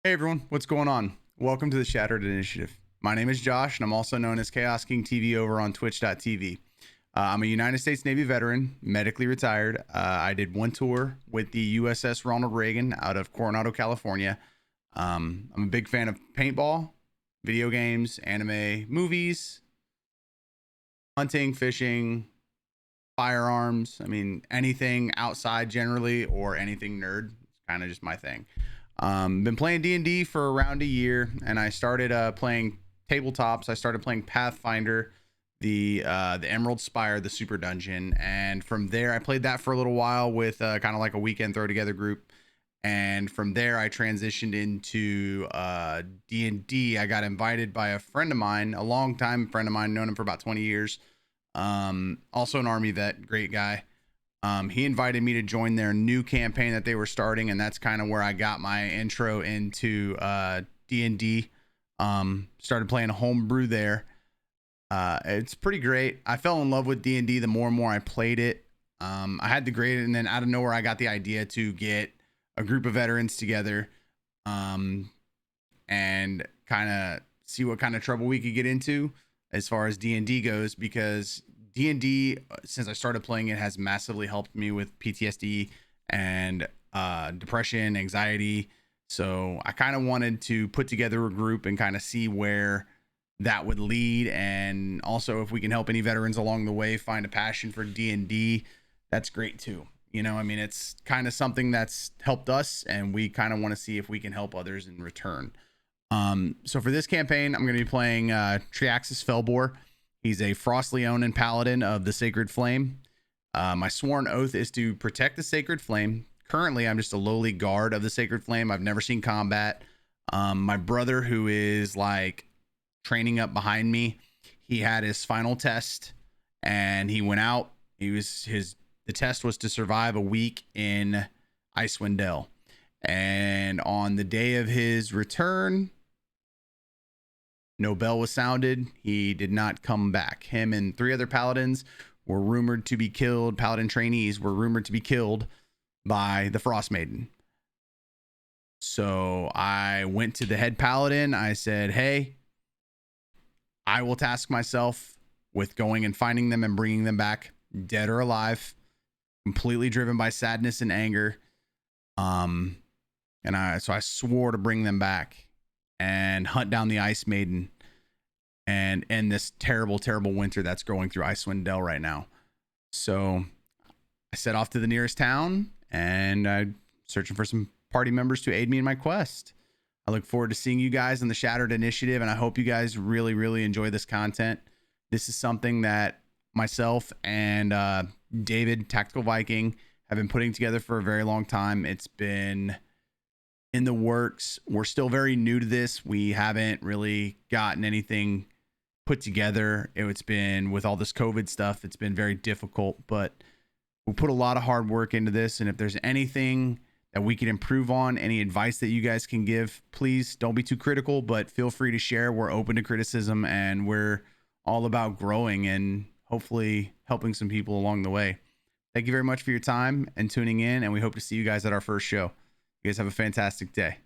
Hey everyone, what's going on? Welcome to the Shattered Initiative. My name is Josh, and I'm also known as Chaos King TV over on Twitch.tv. I'm a United States Navy veteran, medically retired. I did one tour with the USS Ronald Reagan out of Coronado, California. I'm a big fan of paintball, video games, anime, movies, hunting, fishing, firearms. I mean, anything outside generally or anything nerd. It's kind of just my thing. Been playing D&D for around a year, and I started playing tabletops. I started playing Pathfinder, the Emerald Spire, the Super Dungeon, and from there I played that for a little while with kind of like a weekend throw together group. And from there I transitioned into D&D. I got invited by a friend of mine, a long time friend of mine, known him for about 20 years. Also an Army vet, great guy. He invited me to join their new campaign that they were starting, and that's kind of where I got my intro into D&D. Started playing a homebrew there. It's pretty great. I fell in love with D&D the more and more I played it. I had to grade it, and then out of nowhere I got the idea to get a group of veterans together and kind of see what kind of trouble we could get into as far as D&D goes, because D&D, since I started playing it, has massively helped me with PTSD and depression, anxiety. So I kind of wanted to put together a group and kind of see where that would lead, and also if we can help any veterans along the way find a passion for D&D, that's great too. You know, I mean, it's kind of something that's helped us, and we kind of want to see if we can help others in return. So for this campaign, I'm going to be playing Triaxis Felbor. He's a Frost Leonin Paladin of the Sacred Flame. My sworn oath is to protect the Sacred Flame. Currently, I'm just a lowly guard of the Sacred Flame. I've never seen combat. My brother, who is like training up behind me, he had his final test and he went out. The test was to survive a week in Icewind. And on the day of his return, no bell was sounded. He did not come back. Him and 3 other paladins were rumored to be killed. Paladin trainees were rumored to be killed by the Frost Maiden. So I went to the head paladin. I said, hey, I will task myself with going and finding them and bringing them back, dead or alive, completely driven by sadness and anger. So I swore to bring them back and hunt down the Ice Maiden and end this terrible, terrible winter that's going through Icewind right now. So I set off to the nearest town, and I'm searching for some party members to aid me in my quest. I look forward to seeing you guys in the Shattered Initiative, and I hope you guys really, really enjoy this content. This is something that myself and David, Tactical Viking, have been putting together for a very long time. It's been in the works. We're still very new to this. We haven't really gotten anything put together. It's been, with all this COVID stuff, it's been very difficult, but we put a lot of hard work into this. And if there's anything that we can improve on, any advice that you guys can give, please don't be too critical, but feel free to share. We're open to criticism, and we're all about growing and hopefully helping some people along the way. Thank you very much for your time and tuning in, and we hope to see you guys at our first show. You guys have a fantastic day.